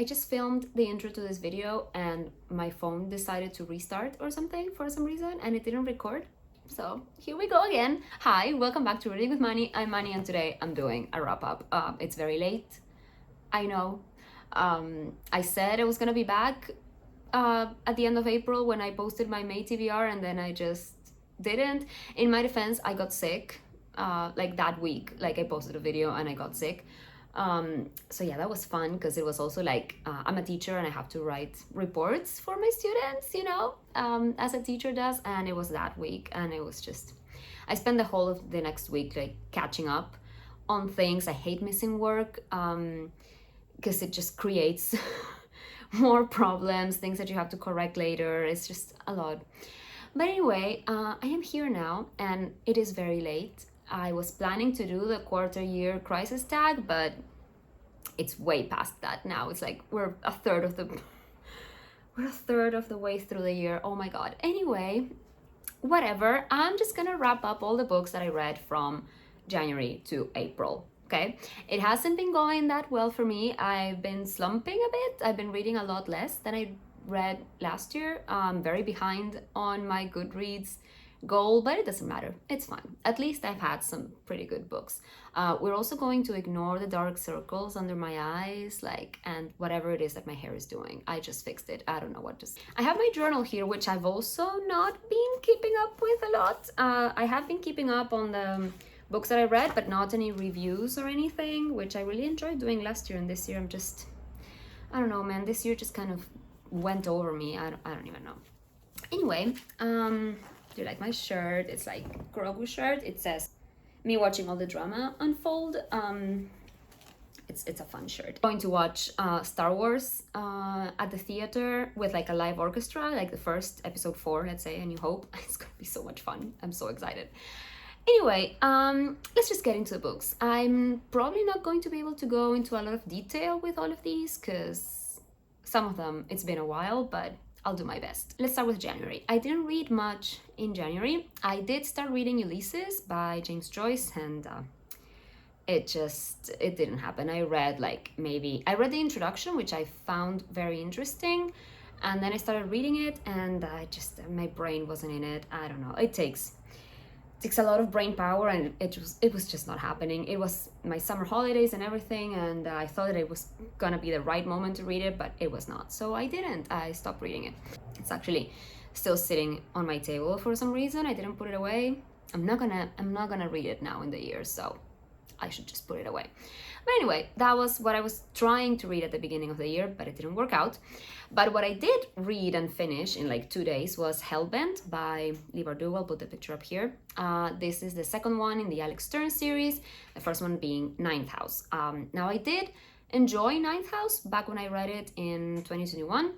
I just filmed the intro to this video and my phone decided to restart or something for some reason and it didn't record. So here we go again. Hi, welcome back to Reading with Manny. I'm Manny and today I'm doing a wrap up. It's very late, I know. I said I was gonna be back at the end of April when I posted my May TBR and then I just didn't. In my defense, I got sick like that week. Like I posted a video and I got sick. So yeah, that was fun because it was also like I'm a teacher and I have to write reports for my students, you know, as a teacher does. And it was that week and it was just, I spent the whole of the next week like catching up on things. I hate missing work because it just creates more problems, things that you have to correct later. It's just a lot. But anyway, I am here now and it is very late. I was planning to do the quarter year crisis tag, but it's way past that now. It's like we're a third of the way through the year. Oh my god. Anyway, whatever. I'm just gonna wrap up all the books that I read from January to April. Okay, it hasn't been going that well for me. I've been slumping a bit. I've been reading a lot less than I read last year. I'm very behind on my Goodreads goal, but it doesn't matter. It's fine. At least I've had some pretty good books. We're also going to ignore the dark circles under my eyes, and whatever it is that my hair is doing. I just fixed it. I don't know what to say. I have my journal here, which I've also not been keeping up with a lot. I have been keeping up on the books that I read, but not any reviews or anything, which I really enjoyed doing last year. And this year I don't know, man. This year just kind of went over me. I don't even know. Anyway, do you like my shirt? It's like Grogu shirt. It says me watching all the drama unfold. It's a fun shirt. I'm going to watch Star Wars at the theater with like a live orchestra, like the first episode 4, let's say, A New Hope. It's gonna be so much fun. I'm so excited. Anyway, let's just get into the books. I'm probably not going to be able to go into a lot of detail with all of these because some of them, it's been a while, but I'll do my best. Let's start with January. I didn't read much in January. I did start reading Ulysses by James Joyce and it didn't happen. I read the introduction, which I found very interesting. And then I started reading it and my brain wasn't in it. I don't know. It takes a lot of brain power and it was just not happening. It was my summer holidays and everything and I thought that it was gonna be the right moment to read it, but it was not. So I didn't. I stopped reading it. It's actually still sitting on my table for some reason. I didn't put it away. I'm not gonna read it now in the year, so I should just put it away. But anyway, that was what I was trying to read at the beginning of the year, but it didn't work out. But what I did read and finish in like 2 days was Hellbent by Lee Bardugo. I'll put the picture up here. This is the second one in the Alex Stern series, the first one being Ninth House. Now I did enjoy Ninth House back when I read it in 2021.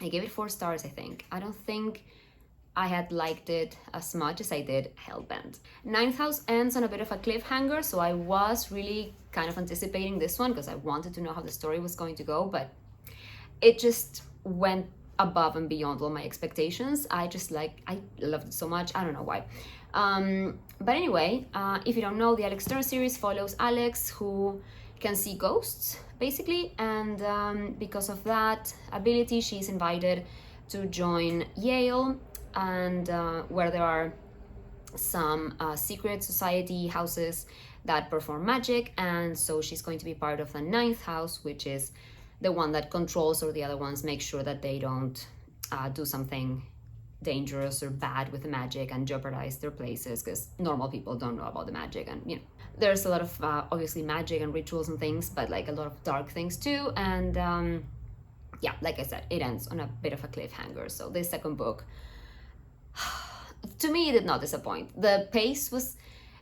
I gave it 4 stars, I think. I don't think I had liked it as much as I did Hellbent. Ninth House ends on a bit of a cliffhanger, so I was really kind of anticipating this one because I wanted to know how the story was going to go, but it just went above and beyond all my expectations. I loved it so much. I don't know why. But anyway, if you don't know, the Alex Stern series follows Alex, who can see ghosts, basically, and because of that ability, she's invited to join Yale, and where there are some secret society houses that perform magic, and so she's going to be part of the Ninth House, which is the one that controls all the other ones, make sure that they don't do something dangerous or bad with the magic and jeopardize their places, because normal people don't know about the magic. And you know, there's a lot of obviously magic and rituals and things, but like a lot of dark things too. And yeah, like I said, it ends on a bit of a cliffhanger. So this second book, to me, it did not disappoint. The pace was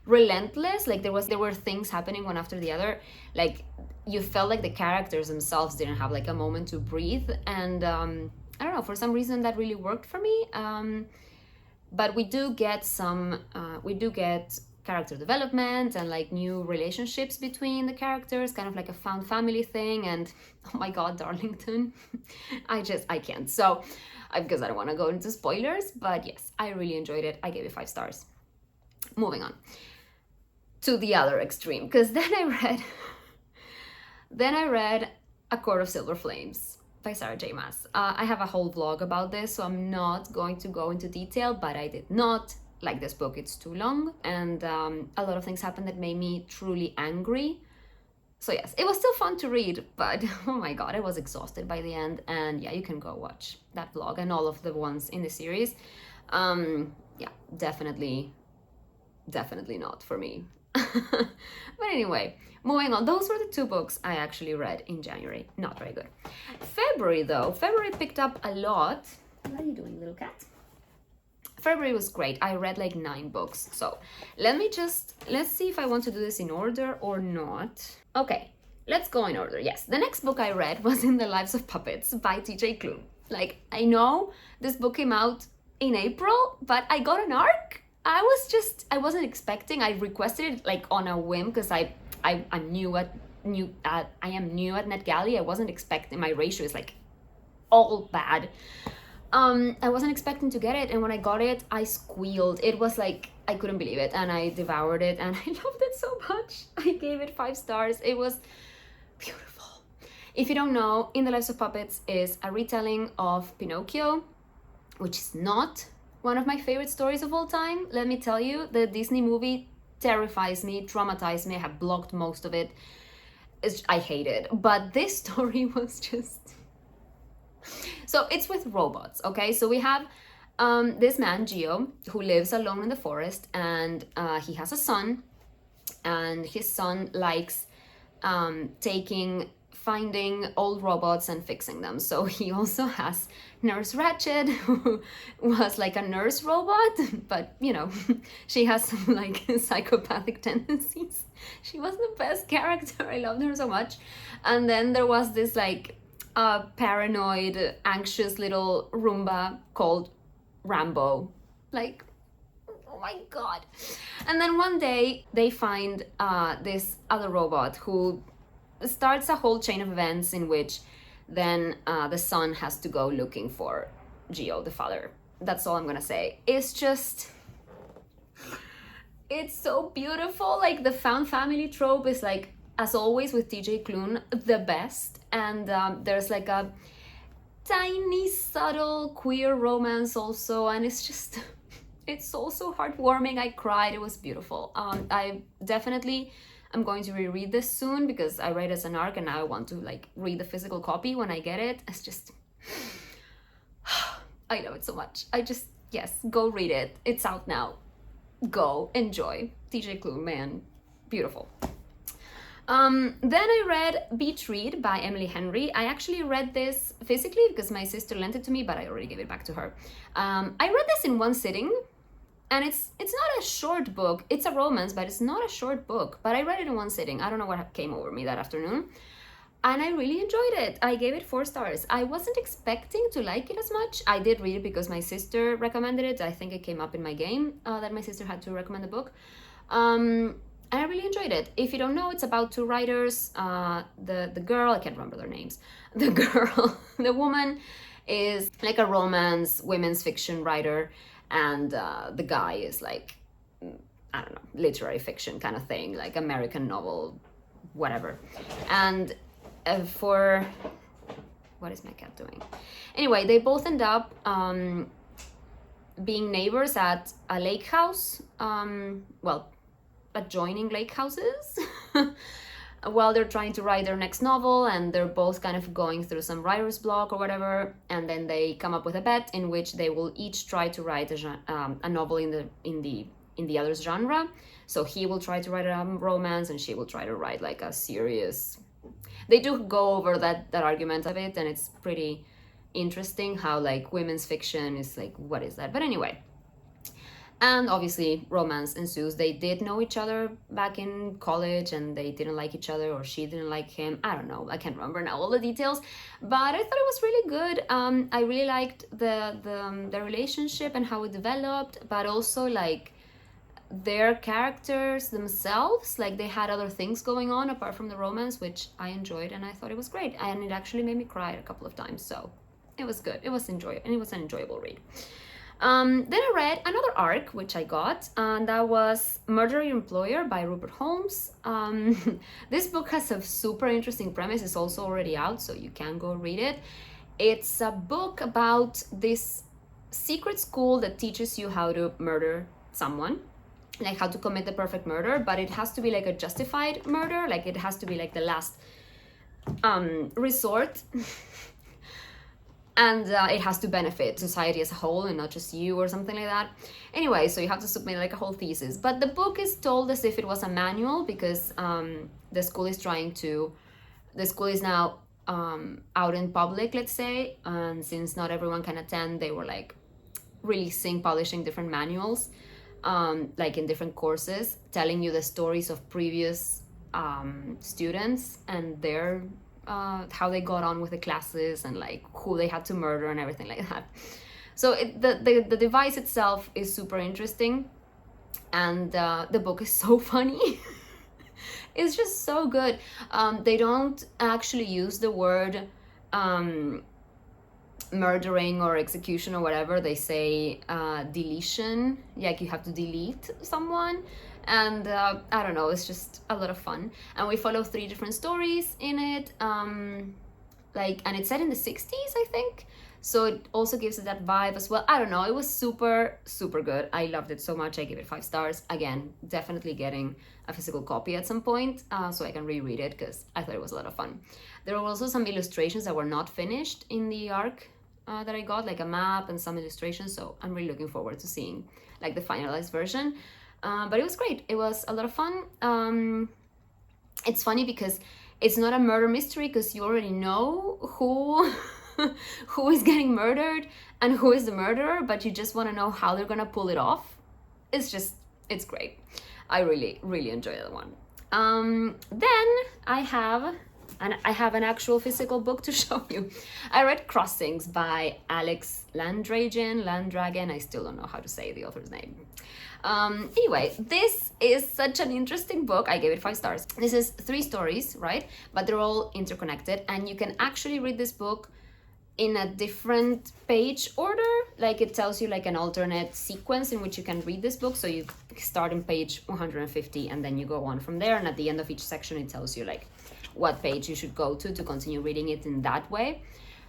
relentless. Like there were things happening one after the other. Like you felt like the characters themselves didn't have like a moment to breathe, and I don't know, for some reason that really worked for me. But we do get character development and like new relationships between the characters, kind of like a found family thing. And oh my god, Darlington, I can't. So because I don't want to go into spoilers, but yes, I really enjoyed it. I gave it 5 stars. Moving on to the other extreme, because then I read A Court of Silver Flames by Sarah J. Maas. I have a whole vlog about this, so I'm not going to go into detail, but I did not like this book. It's too long, and a lot of things happened that made me truly angry. So yes, it was still fun to read, but oh my god, I was exhausted by the end. And yeah, you can go watch that vlog and all of the ones in the series. Yeah, definitely not for me. But anyway, moving on. Those were the 2 books I actually read in January. Not very good. February though, February picked up a lot. What are you doing, little cat? February was great. I read like 9 books. So let's see if I want to do this in order or not. Okay, let's go in order. Yes, the next book I read was In the Lives of Puppets by TJ Klune. Like, I know this book came out in April, but I got an ARC. I wasn't expecting. I requested it like on a whim because I'm new at NetGalley. I wasn't expecting. My ratio is like all bad. I wasn't expecting to get it, and when I got it, I squealed. It was like, I couldn't believe it, and I devoured it, and I loved it so much. I gave it 5 stars. It was beautiful. If you don't know, In the Lives of Puppets is a retelling of Pinocchio, which is not one of my favorite stories of all time. Let me tell you, the Disney movie terrifies me, traumatized me. I have blocked most of it. I hate it. But this story was just... So it's with robots, okay? So we have this man, Gio, who lives alone in the forest, and he has a son, and his son likes finding old robots and fixing them. So he also has Nurse Ratched, who was like a nurse robot, but you know, she has some like psychopathic tendencies. She was the best character. I loved her so much. And then there was this like paranoid, anxious little Roomba called Rambo. Like, oh my god. And then one day they find this other robot who starts a whole chain of events in which then the son has to go looking for Gio, the father. That's all I'm gonna say. It's just... it's so beautiful. Like, the found family trope is like, as always with TJ Klune, the best. And there's like a tiny, subtle queer romance also, and it's just... it's also heartwarming. I cried. It was beautiful. I definitely... I'm going to reread this soon because I read it as an ARC, and now I want to like read the physical copy when I get it. It's just... I love it so much. Yes, go read it. It's out now. Go, enjoy. TJ Klune, man, beautiful. Then I read Beach Read by Emily Henry. I actually read this physically because my sister lent it to me, but I already gave it back to her. I read this in one sitting, and it's not a short book. It's a romance, but it's not a short book. But I read it in one sitting. I don't know what came over me that afternoon, and I really enjoyed it. I gave it 4 stars. I wasn't expecting to like it as much. I did read it because my sister recommended it. I think it came up in my game that my sister had to recommend the book. And I really enjoyed it. If you don't know, it's about 2 writers. The girl, I can't remember their names. The girl, the woman is like a romance, women's fiction writer. And the guy is like, I don't know, literary fiction kind of thing, like American novel, whatever. And what is my cat doing? Anyway, they both end up being neighbors at a lake house. Adjoining lake houses while they're trying to write their next novel, and they're both kind of going through some writer's block or whatever, and then they come up with a bet in which they will each try to write a novel in the other's genre. So he will try to write a romance, and she will try to write like a serious... They do go over that argument of it, and it's pretty interesting how like women's fiction is like, what is that? But anyway, and obviously romance ensues. They did know each other back in college, and they didn't like each other, or she didn't like him. I don't know. I can't remember now all the details, but I thought it was really good. I really liked the relationship and how it developed, but also like their characters themselves. Like they had other things going on apart from the romance, which I enjoyed, and I thought it was great. And it actually made me cry a couple of times, so it was good. It was an enjoyable read. Then I read another arc, which I got, and that was Murder Your Employer by Rupert Holmes. This book has a super interesting premise. It's also already out, so you can go read it. It's a book about this secret school that teaches you how to murder someone, like how to commit the perfect murder, but it has to be like a justified murder, like it has to be like the last resort. And it has to benefit society as a whole and not just you or something like that. Anyway, so you have to submit like a whole thesis. But the book is told as if it was a manual, because the school is now out in public, let's say. And since not everyone can attend, they were like publishing different manuals, like in different courses, telling you the stories of previous students and their how they got on with the classes and like who they had to murder and everything like that. So the device itself is super interesting, and the book is so funny. It's just so good. They don't actually use the word murdering or execution or whatever. They say deletion, like you have to delete someone. And I don't know, it's just a lot of fun. And we follow 3 different stories in it, and it's set in the 60s, I think, so it also gives it that vibe as well. I don't know, it was super good. I loved it so much. I gave it 5 stars. Again, definitely getting a physical copy at some point, so I can reread it, because I thought it was a lot of fun. There were also some illustrations that were not finished in the arc that I got, like a map and some illustrations, so I'm really looking forward to seeing like the finalized version. But it was great. It was a lot of fun. It's funny because it's not a murder mystery, because you already know who who is getting murdered and who is the murderer, but you just want to know how they're gonna pull it off. It's great. I really enjoy that one. Then I have an actual physical book to show you. I read Crossings by Alex Landragin. I still don't know how to say the author's name. Anyway, this is such an interesting book. I gave it 5 stars. This is 3 stories, right? But they're all interconnected, and you can actually read this book in a different page order. Like it tells you like an alternate sequence in which you can read this book. So you start in page 150 and then you go on from there. And at the end of each section, it tells you like what page you should go to continue reading it in that way.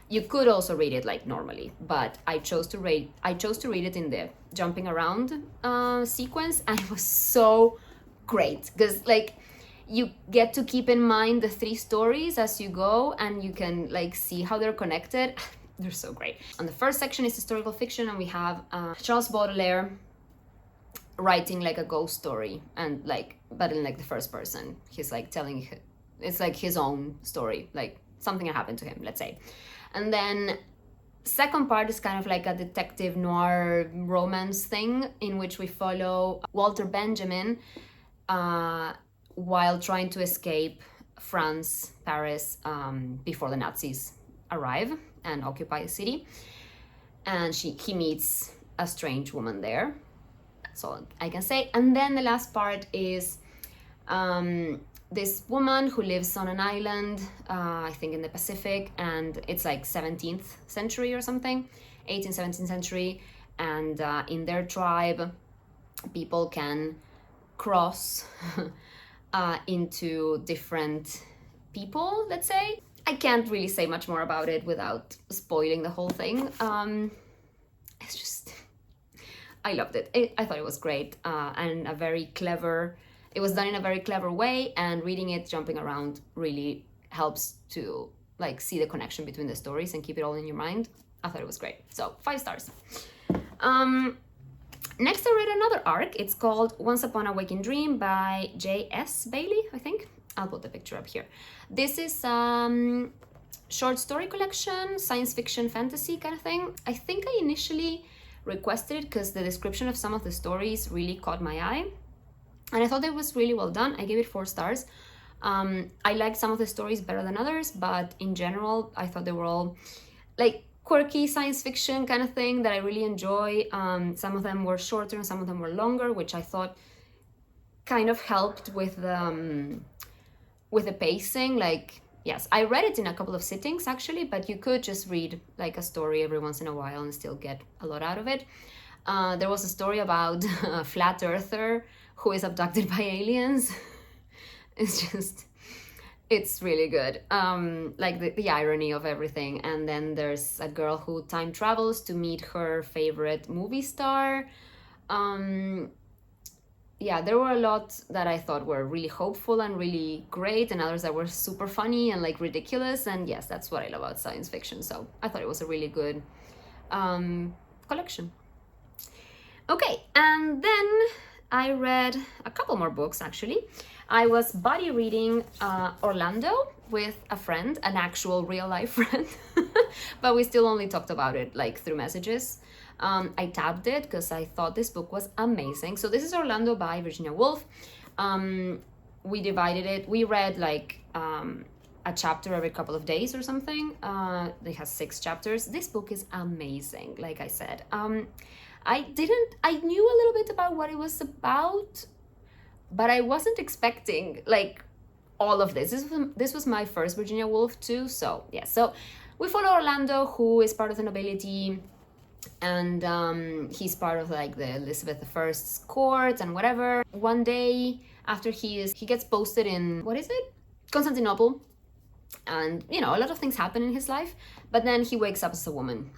You could also read it like normally, but I chose to read it in the jumping around sequence, and it was so great because like you get to keep in mind the 3 stories as you go, and you can like see how they're connected. They're so great. And the first section is historical fiction, and we have Charles Baudelaire writing like a ghost story, and like but in like the first person. He's like telling, it's like his own story, like something that happened to him, let's say. And then second part is kind of like a detective noir romance thing in which we follow Walter Benjamin while trying to escape France, Paris, before the Nazis arrive and occupy the city. And he meets a strange woman there. That's all I can say. And then the last part is this woman who lives on an island, I think in the Pacific, and it's like 17th century or something, 18th, 17th century, and in their tribe, people can cross into different people, let's say. I can't really say much more about it without spoiling the whole thing. It's just, I loved it. I thought it was great, and it was done in a very clever way, and reading it, jumping around, really helps to like see the connection between the stories and keep it all in your mind. I thought it was great. So 5 stars. Next, I read another arc. It's called Once Upon a Waking Dream by J.S. Bailey, I think. I'll put the picture up here. This is short story collection, science fiction, fantasy kind of thing. I think I initially requested it because the description of some of the stories really caught my eye. And I thought it was really well done. I gave it 4 stars. I liked some of the stories better than others, but in general, I thought they were all like quirky science fiction kind of thing that I really enjoy. Some of them were shorter and some of them were longer, which I thought kind of helped with the pacing. Like yes, I read it in a couple of sittings actually, but you could just read like a story every once in a while and still get a lot out of it. There was a story about a flat earther who is abducted by aliens. It's really good. Like the irony of everything. And then there's a girl who time travels to meet her favorite movie star. Yeah, there were a lot that I thought were really hopeful and really great, and others that were super funny and like ridiculous. And yes, that's what I love about science fiction. So I thought it was a really good collection. Okay, and then I read a couple more books actually. I was buddy reading Orlando with a friend, an actual real life friend, but we still only talked about it like through messages. I tabbed it because I thought this book was amazing. So this is Orlando by Virginia Woolf. We divided it. We read like a chapter every couple of days or something. It has 6 chapters. This book is amazing, like I said. I knew a little bit about what it was about, but I wasn't expecting like all of this. This was my first Virginia Woolf too. So yeah, so we follow Orlando, who is part of the nobility, and he's part of like the Elizabeth I's court and whatever. One day after he gets posted in, what is it? Constantinople. And you know, a lot of things happen in his life, but then he wakes up as a woman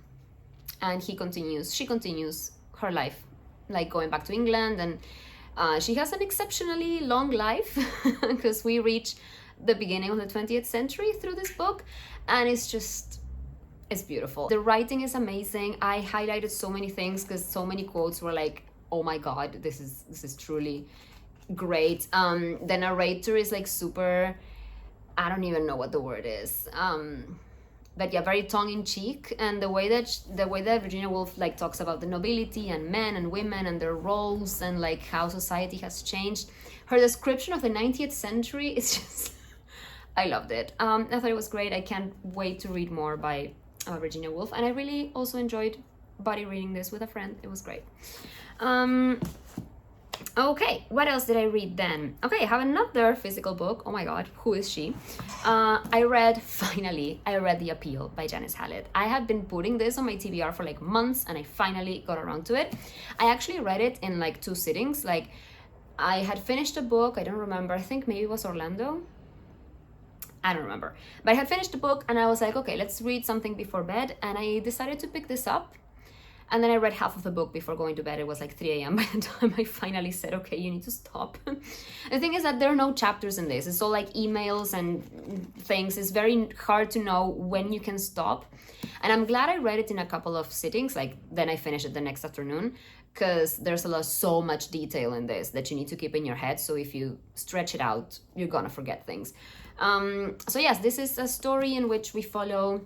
and she continues her life, like going back to England, and she has an exceptionally long life because we reach the beginning of the 20th century through this book, and it's beautiful. The writing is amazing. I highlighted so many things because so many quotes were like, oh my god, this is truly great. The narrator is like super, I don't even know what the word is, but yeah, very tongue-in-cheek. And the way that Virginia Woolf like talks about the nobility and men and women and their roles and like how society has changed. Her description of the 19th century is just I loved it. I thought it was great. I can't wait to read more by Virginia Woolf, and I really also enjoyed buddy reading this with a friend. It was great. Okay, what else did I read then? Okay, I have another physical book. Oh my god, who is she? I read The Appeal by Janice Hallett. I had been putting this on my TBR for like months, and I finally got around to it. I actually read it in like 2 sittings. Like, I had finished a book, I don't remember, I think maybe it was Orlando. I don't remember. But I had finished the book and I was like, okay, let's read something before bed. And I decided to pick this up. And then I read half of the book before going to bed. It was like 3 a.m. by the time I finally said, okay, you need to stop. The thing is that there are no chapters in this. It's all like emails and things. It's very hard to know when you can stop. And I'm glad I read it in a couple of sittings. Like, then I finished it the next afternoon, because there's so much detail in this that you need to keep in your head. So if you stretch it out, you're gonna forget things. So yes, this is a story in which we follow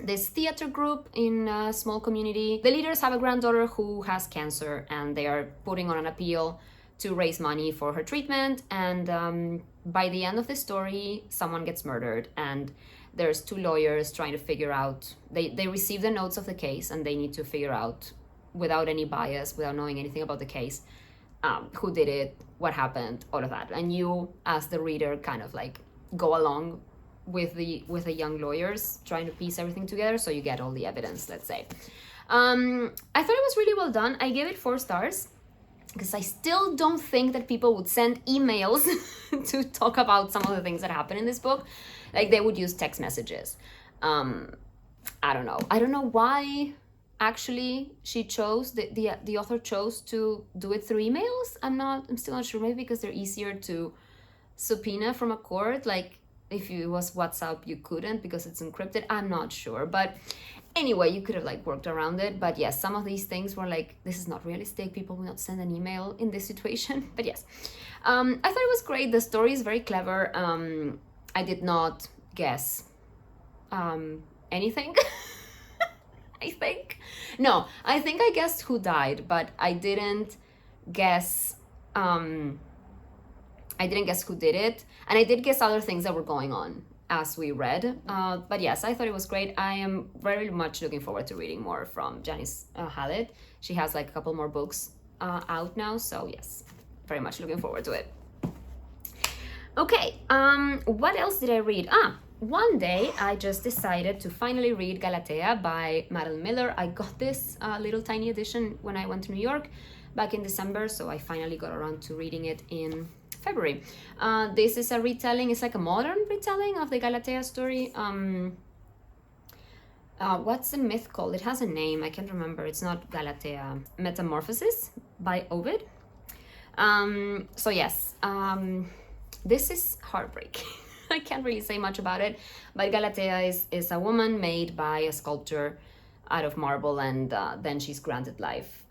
this theater group in a small community. The leaders have a granddaughter who has cancer, and they are putting on an appeal to raise money for her treatment. And by the end of the story, someone gets murdered, and there's 2 lawyers trying to figure out, they receive the notes of the case, and they need to figure out, without any bias, without knowing anything about the case, who did it, what happened, all of that. And you, as the reader, kind of like go along with the young lawyers trying to piece everything together, so you get all the evidence, let's say. I thought it was really well done. I gave it 4 stars because I still don't think that people would send emails to talk about some of the things that happen in this book. Like, they would use text messages. I don't know why actually she chose, the author chose to do it through emails. I'm still not sure. Maybe because they're easier to subpoena from a court. Like, if it was WhatsApp, you couldn't because it's encrypted. I'm not sure, but anyway, you could have like worked around it. But yes, some of these things were like, this is not realistic. People will not send an email in this situation. But yes, I thought it was great. The story is very clever. I did not guess anything. I think I guessed who died, but I didn't guess who did it, and I did guess other things that were going on as we read. But yes, I thought it was great. I am very much looking forward to reading more from Janice Hallett. She has like a couple more books out now, so yes, very much looking forward to it. Okay, what else did I read? One day I just decided to finally read Galatea by Madeline Miller. I got this little tiny edition when I went to New York back in December, so I finally got around to reading it in February. This is a retelling, it's like a modern retelling of the Galatea story. What's the myth called? It has a name, I can't remember. It's not Galatea. Metamorphosis by Ovid. So yes, this is heartbreaking. I can't really say much about it, but Galatea is a woman made by a sculptor out of marble, and then she's granted life.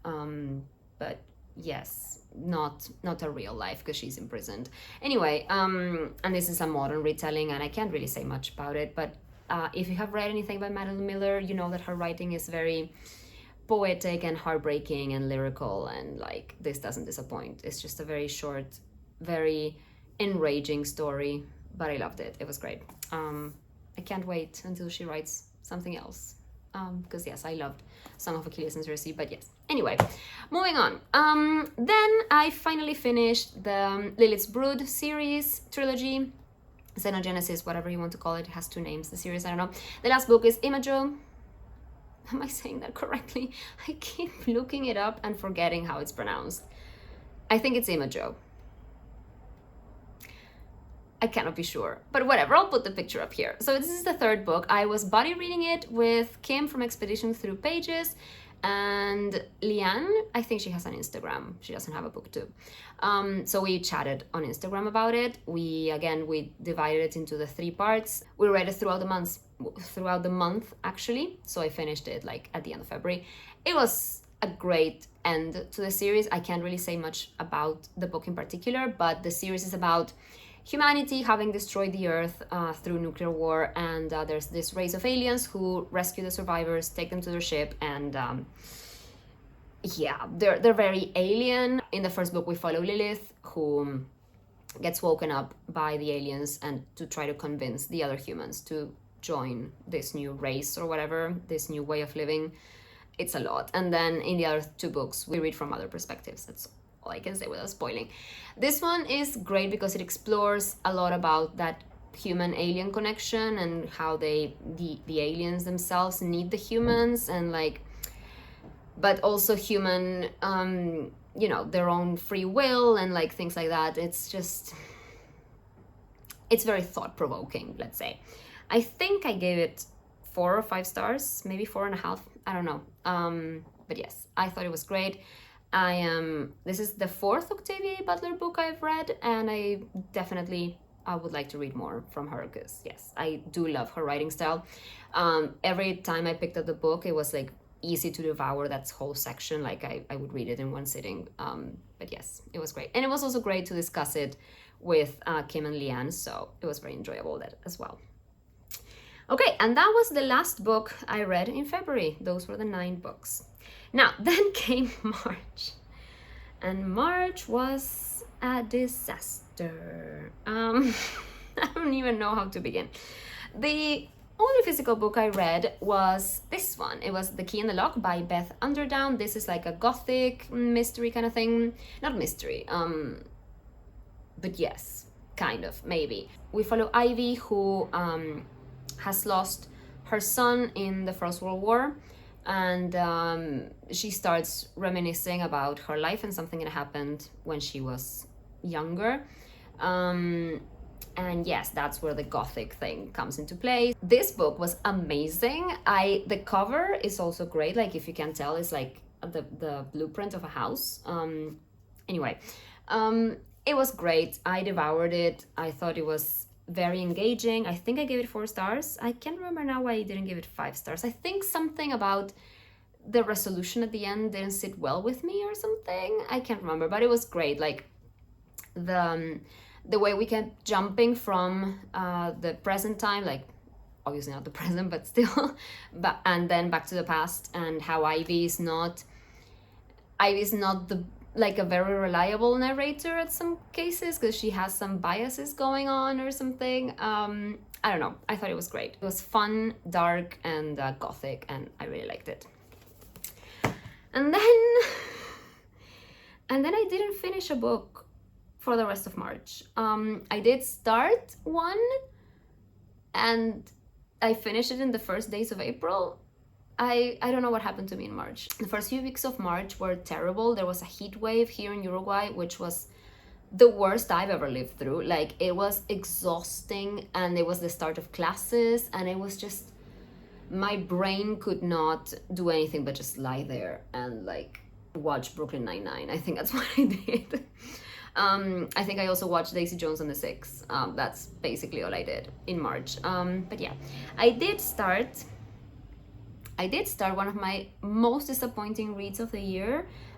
But yes, not a real life because she's imprisoned. Anyway, and this is a modern retelling, and I can't really say much about it, but if you have read anything by Madeline Miller, you know that her writing is very poetic and heartbreaking and lyrical, and like this doesn't disappoint. It's just a very short, very enraging story, but I loved it. It was great. I can't wait until she writes something else, because yes, I loved Song of Achilles and Circe. But yes, anyway, moving on. Then I finally finished the Lilith's Brood series trilogy, Xenogenesis, whatever you want to call it. It has two names, the series, I don't know. The last book is Imago. Am I saying that correctly? I keep looking it up and forgetting how it's pronounced. I think it's Imago. I cannot be sure, but whatever, I'll put the picture up here. So this is the third book. I was buddy reading it with Kim from Expedition Through Pages, and Leanne, I think she has an Instagram. She doesn't have a book too. So we chatted on Instagram about it. We divided it into the 3 parts. We read it throughout the month actually. So I finished it like at the end of February. It was a great end to the series. I can't really say much about the book in particular, but the series is about humanity having destroyed the earth through nuclear war, and there's this race of aliens who rescue the survivors, take them to their ship, and yeah, they're very alien. In the first book we follow Lilith, who gets woken up by the aliens and to try to convince the other humans to join this new race or whatever, this new way of living. It's a lot. And then in the other 2 books we read from other perspectives. That's all I can say without spoiling. This one is great because it explores a lot about that human-alien connection and how the aliens themselves need the humans, and like, but also human, their own free will and like things like that. It's very thought-provoking, let's say. I think I gave it 4 or 5 stars, maybe 4.5. I don't know. But yes, I thought it was great. This is the 4th Octavia Butler book I've read, and I would like to read more from her because yes, I do love her writing style. Every time I picked up the book, it was like easy to devour that whole section. Like I would read it in one sitting. But yes, it was great. And it was also great to discuss it with Kim and Leanne, so it was very enjoyable that as well. Okay, and that was the last book I read in February. Those were the 9 books. Now, then came March, and March was a disaster. I don't even know how to begin. The only physical book I read was this one. It was The Key in the Lock by Beth Underdown. This is like a gothic mystery kind of thing. Not mystery, but yes, kind of, maybe. We follow Ivy, who has lost her son in the First World War, and she starts reminiscing about her life and something that happened when she was younger. And yes, that's where the gothic thing comes into play. This book was amazing. The cover is also great. Like, if you can tell, it's like the blueprint of a house. Anyway, it was great. I devoured it. I thought it was very engaging. I think I gave it 4 stars. I can't remember now why I didn't give it 5 stars. I think something about the resolution at the end didn't sit well with me or something. I can't remember, but it was great. Like, the way we kept jumping from the present time, like obviously not the present, but still, and then back to the past, and how Ivy's not like a very reliable narrator at some cases because she has some biases going on or something. I don't know. I thought it was great. It was fun, dark, and gothic, and I really liked it. And then I didn't finish a book for the rest of March. I did start one and I finished it in the first days of April. I don't know what happened to me in March. The first few weeks of March were terrible. There was a heat wave here in Uruguay, which was the worst I've ever lived through. Like, it was exhausting, and it was the start of classes, and it was just, my brain could not do anything but just lie there and like watch Brooklyn Nine-Nine. I think that's what I did. I think I also watched Daisy Jones and the Six. That's basically all I did in March. But yeah, I did start one of my most disappointing reads of the year,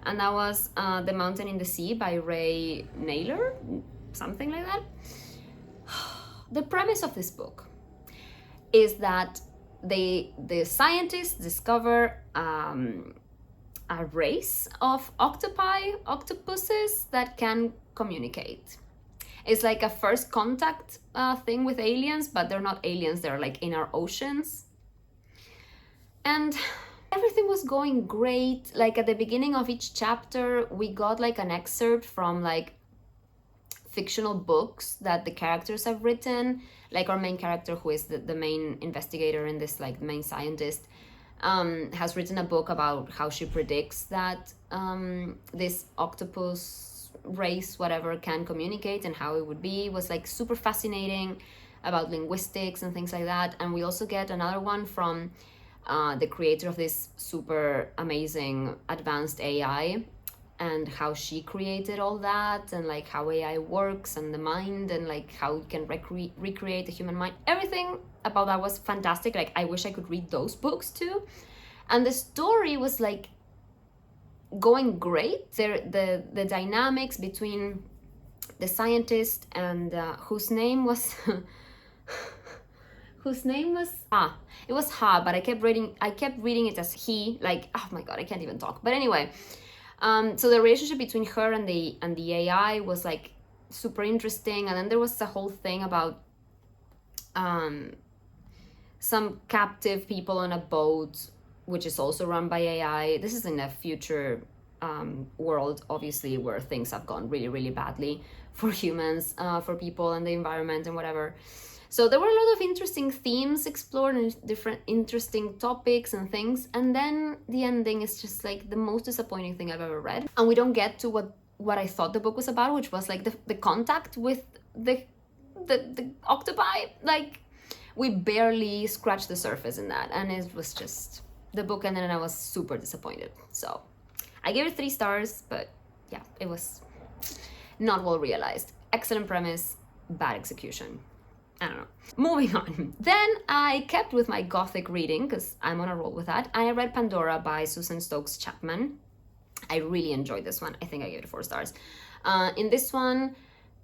and that was The Mountain in the Sea by Ray Naylor, something like that. The premise of this book is that the scientists discover a race of octopuses that can communicate. It's like a first contact thing with aliens, but they're not aliens, they're like in our oceans. And everything was going great. Like, at the beginning of each chapter, we got like an excerpt from like fictional books that the characters have written. Like, our main character, who is the main investigator in this, like main scientist, has written a book about how she predicts that this octopus race, whatever, can communicate and how it would be. It was like super fascinating about linguistics and things like that. And we also get another one from the creator of this super amazing advanced AI, and how she created all that, and like how AI works and the mind, and like how it can recreate the human mind. Everything about that was fantastic. Like, I wish I could read those books too. And the story was like going great. The dynamics between the scientist and whose name was it was Ha, but I kept reading it as he. Like, oh my god, I can't even talk. But anyway, so the relationship between her and the AI was like super interesting. And then there was the whole thing about some captive people on a boat, which is also run by AI. This is in a future world, obviously, where things have gone really, really badly for humans, for people and the environment and whatever. So there were a lot of interesting themes explored and different interesting topics and things. And then the ending is just like the most disappointing thing I've ever read. And we don't get to what I thought the book was about, which was like the contact with the octopi. Like, we barely scratched the surface in that. And it was just, the book ended and I was super disappointed. So I gave it 3 stars, but yeah, it was not well realized. Excellent premise, bad execution. I don't know. Moving on. Then I kept with my gothic reading, because I'm on a roll with that. I read Pandora by Susan Stokes Chapman. I really enjoyed this one. I think I gave it 4 stars. In this one,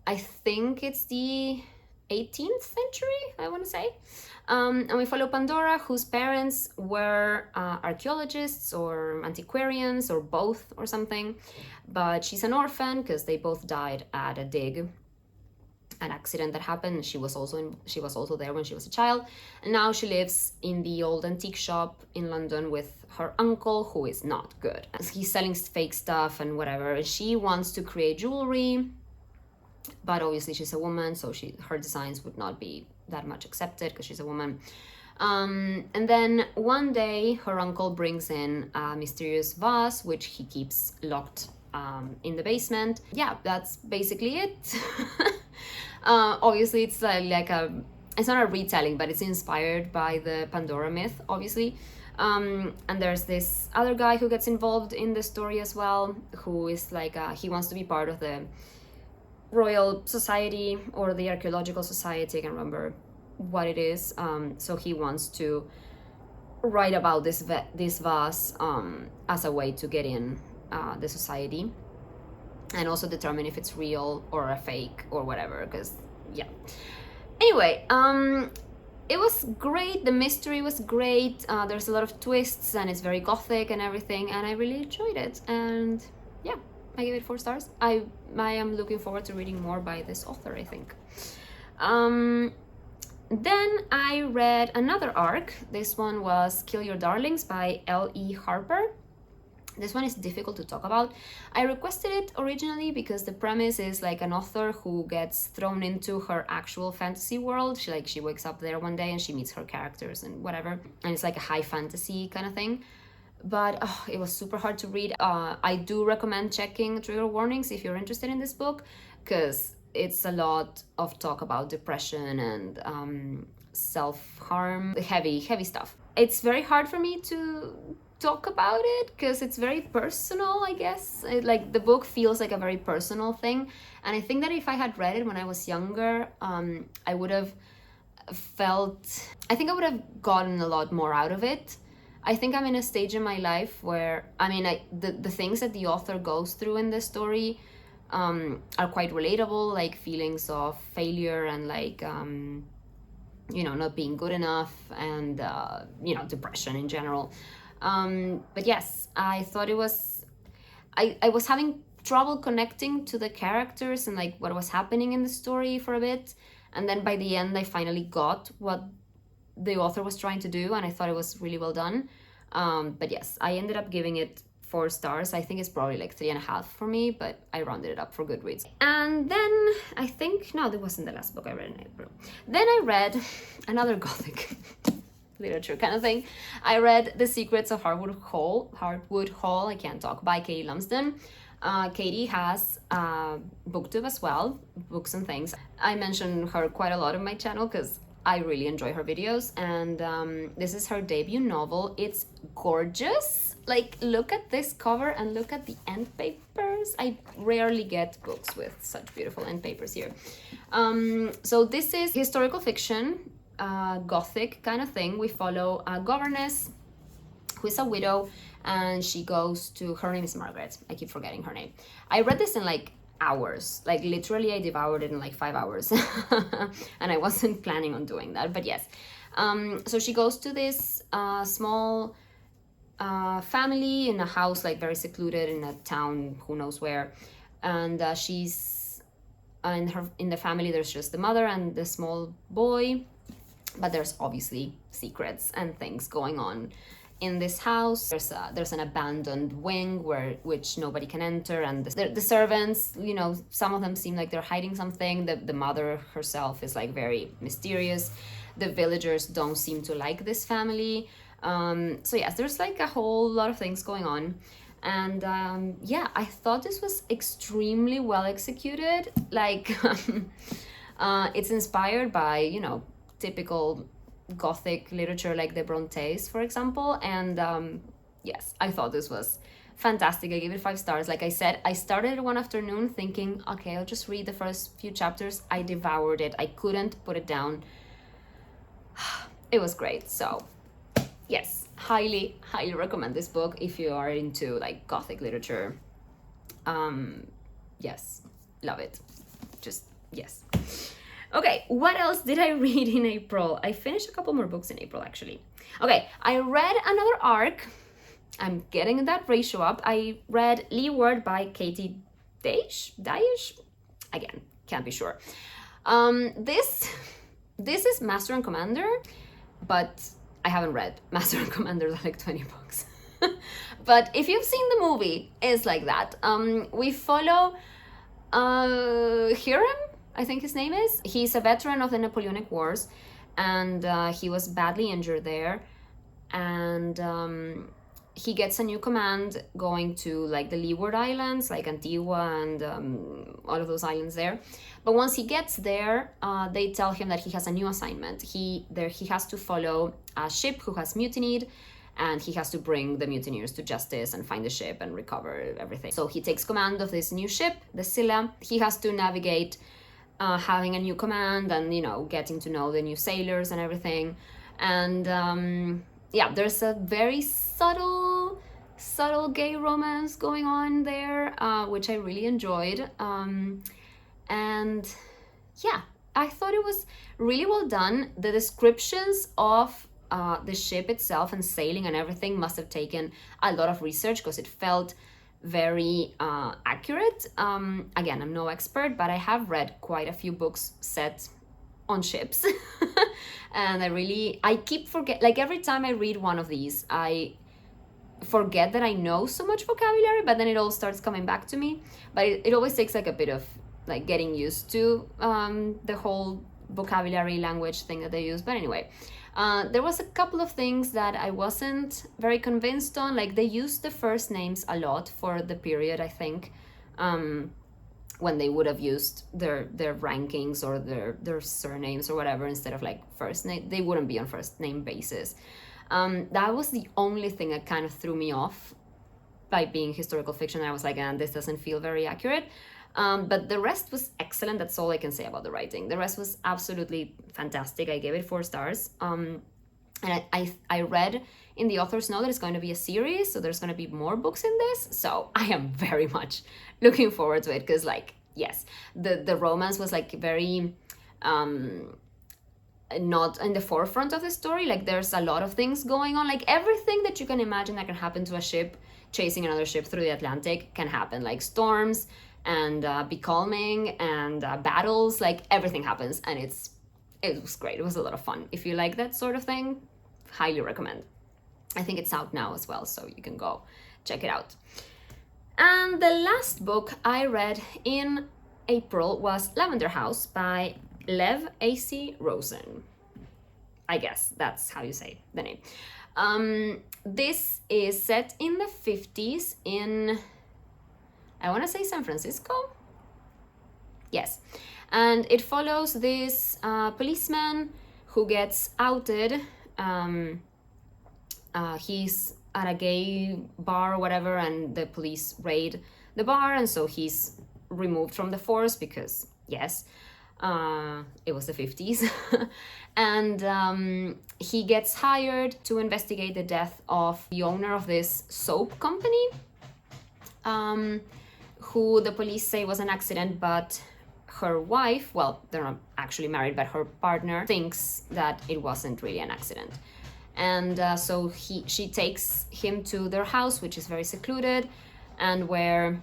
I think it's the 18th century, I want to say. And we follow Pandora, whose parents were archaeologists or antiquarians or both or something. But she's an orphan because they both died at a dig. An accident that happened. She was also there when she was a child, and now she lives in the old antique shop in London with her uncle, who is not good. He's selling fake stuff and whatever, and she wants to create jewelry, but obviously she's a woman, so her designs would not be that much accepted because she's a woman. And then one day her uncle brings in a mysterious vase, which he keeps locked in the basement. Yeah, that's basically it. Obviously, it's it's not a retelling, but it's inspired by the Pandora myth, obviously. And there's this other guy who gets involved in the story as well, who is like, he wants to be part of the Royal Society or the Archaeological Society, I can't remember what it is. So he wants to write about this vase as a way to get in the society, and also determine if it's real or a fake or whatever, because yeah. Anyway, it was great. The mystery was great. There's a lot of twists and it's very gothic and everything, and I really enjoyed it. And yeah, I gave it 4 stars. I am looking forward to reading more by this author, I think. Then I read another arc. This one was Kill Your Darlings by L.E. Harper. This one is difficult to talk about. I requested it originally because the premise is like an author who gets thrown into her actual fantasy world. She wakes up there one day and she meets her characters and whatever. And it's like a high fantasy kind of thing. But it was super hard to read. I do recommend checking trigger warnings if you're interested in this book, because it's a lot of talk about depression and self-harm, heavy stuff. It's very hard for me to talk about it because it's very personal, I guess. Like the book feels like a very personal thing, and I think that if I had read it when I was younger, I would have gotten a lot more out of it. I think I'm in a stage in my life where, the things that the author goes through in this story are quite relatable, like feelings of failure and like, not being good enough and, depression in general. But yes, I thought it was, I was having trouble connecting to the characters and like what was happening in the story for a bit. And then by the end, I finally got what the author was trying to do, and I thought it was really well done. But yes, I ended up giving it 4 stars. I think it's probably like 3.5 for me, but I rounded it up for Goodreads. And then I think, no, that wasn't the last book I read in April. Then I read another Gothic literature kind of thing. I read The Secrets of Hardwood Hall, I can't talk, by Katie Lumsden. Katie has booktube as well, books and things. I mention her quite a lot on my channel because I really enjoy her videos, and this is her debut novel. It's gorgeous. Like, look at this cover and look at the end papers. I rarely get books with such beautiful end papers here. So this is historical fiction, Gothic kind of thing. We follow a governess who is a widow, and she goes to, her name is Margaret. I keep forgetting her name. I read this in like hours, like literally I devoured it in like 5 hours and I wasn't planning on doing that, but yes. So she goes to this small family in a house, like very secluded in a town, who knows where, and she's in the family there's just the mother and the small boy, but there's obviously secrets and things going on in this house. There's an abandoned wing which nobody can enter, and the servants, some of them seem like they're hiding something. The mother herself is like very mysterious. The villagers don't seem to like this family. So yes, there's like a whole lot of things going on, and I thought this was extremely well executed. Like it's inspired by typical Gothic literature like the Brontes, for example, and yes, I thought this was fantastic. I gave it 5 stars. Like I said, I started it one afternoon thinking, okay, I'll just read the first few chapters. I devoured it. I couldn't put it down. It was great. So yes, highly recommend this book if you are into like Gothic literature. Yes, love it. Just yes. Okay, what else did I read in April? I finished a couple more books in April, actually. Okay, I read another arc. I'm getting that ratio up. I read Leeward by Katie Daesh? Again, can't be sure. This is Master and Commander, but I haven't read Master and Commander. They're like 20 books. But if you've seen the movie, it's like that. We follow Hiram, I think his name is. He's a veteran of the Napoleonic Wars, and he was badly injured there, and he gets a new command going to like the Leeward Islands, like Antigua and all of those islands there. But once he gets there, they tell him that he has a new assignment. He has to follow a ship who has mutinied, and he has to bring the mutineers to justice and find the ship and recover everything. So he takes command of this new ship, the Scylla. He has to navigate having a new command and, getting to know the new sailors and everything. And there's a very subtle gay romance going on there, which I really enjoyed. And yeah, I thought it was really well done. The descriptions of the ship itself and sailing and everything must have taken a lot of research because it felt very accurate. Again, I'm no expert, but I have read quite a few books set on ships. And I keep forget, like every time I read one of these, I forget that I know so much vocabulary, but then it all starts coming back to me. But it always takes like a bit of like getting used to the whole vocabulary language thing that they use. But anyway, there was a couple of things that I wasn't very convinced on. Like they used the first names a lot for the period, I think, when they would have used their rankings or their surnames or whatever instead of like first name. They wouldn't be on first name basis. That was the only thing that kind of threw me off by being historical fiction. I was like, this doesn't feel very accurate. But the rest was excellent. That's all I can say about the writing. The rest was absolutely fantastic. I gave it 4 stars. And I read in the author's note that it's going to be a series, so there's going to be more books in this. So I am very much looking forward to it because, like, yes, the romance was like very not in the forefront of the story. Like there's a lot of things going on, like everything that you can imagine that can happen to a ship chasing another ship through the Atlantic can happen, like storms and becalming and battles, like everything happens, and it was great. It was a lot of fun. If you like that sort of thing, highly recommend. I think it's out now as well, so you can go check it out. And the last book I read in April was Lavender House by Lev A.C. Rosen. I guess that's how you say the name. This is set in the 50s in, I want to say San Francisco? Yes. And it follows this policeman who gets outed. He's at a gay bar or whatever, and the police raid the bar, and so he's removed from the force because, yes, it was the 50s. And he gets hired to investigate the death of the owner of this soap company, who the police say was an accident, but her wife, well, they're not actually married, but her partner thinks that it wasn't really an accident. And so she takes him to their house, which is very secluded, and where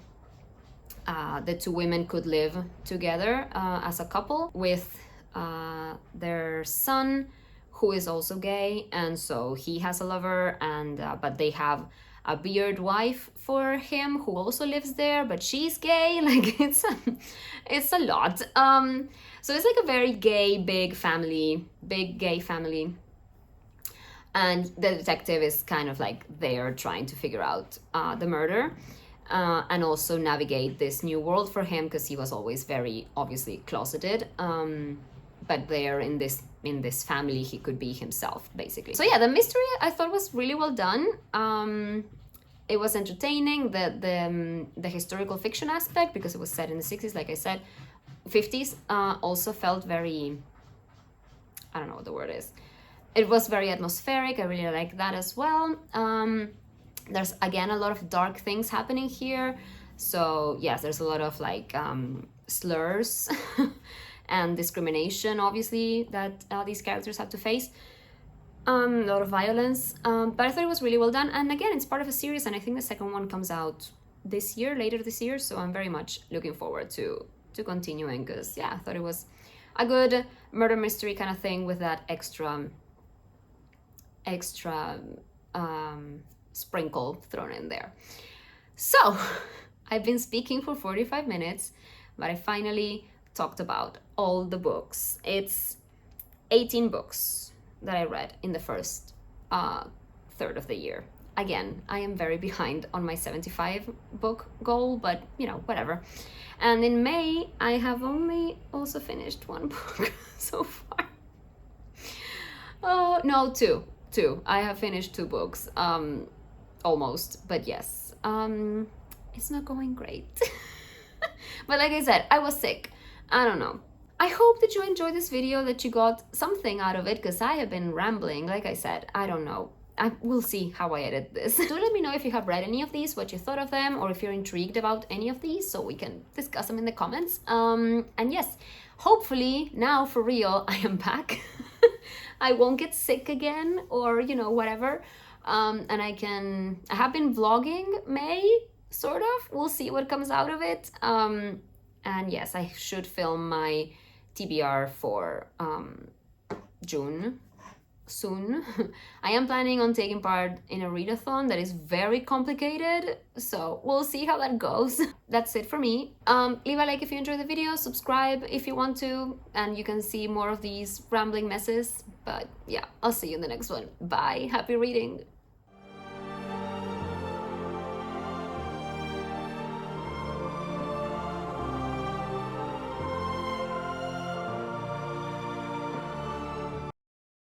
the 2 women could live together as a couple with their son, who is also gay. And so he has a lover, and but they have a weird wife for him who also lives there, but she's gay. Like it's a lot. So it's like a very gay, big gay family. And the detective is kind of like there trying to figure out the murder, and also navigate this new world for him, because he was always very obviously closeted. But there in this family, he could be himself, basically. So yeah, the mystery I thought was really well done. It was entertaining. The historical fiction aspect, because it was set in the 60s, like I said, 50s, also felt very, I don't know what the word is. It was very atmospheric. I really like that as well. There's again a lot of dark things happening here. So yes, there's a lot of like slurs and discrimination, obviously, that these characters have to face. A lot of violence. But I thought it was really well done. And again, it's part of a series, and I think the second one comes out later this year. So I'm very much looking forward to continuing, because yeah, I thought it was a good murder mystery kind of thing with that extra sprinkle thrown in there. So I've been speaking for 45 minutes, but I finally talked about all the books. It's 18 books that I read in the first third of the year. Again, I am very behind on my 75 book goal, but you know, whatever. And in May, I have only also finished 1 book so far. Oh, no, two. I have finished 2 books, almost, but yes, it's not going great. But like I said, I was sick. I don't know. I hope that you enjoyed this video, that you got something out of it, because I have been rambling. Like I said, I don't know. We'll see how I edit this. Do let me know if you have read any of these, what you thought of them, or if you're intrigued about any of these, so we can discuss them in the comments. And yes, hopefully now for real, I am back. I won't get sick again, or you know, whatever. And I have been vlogging May, sort of. We'll see what comes out of it. And yes, I should film my TBR for June soon. I am planning on taking part in a readathon that is very complicated, so we'll see how that goes. That's it for me. Leave a like if you enjoyed the video, subscribe if you want to, and you can see more of these rambling messes. But yeah, I'll see you in the next one. Bye, happy reading.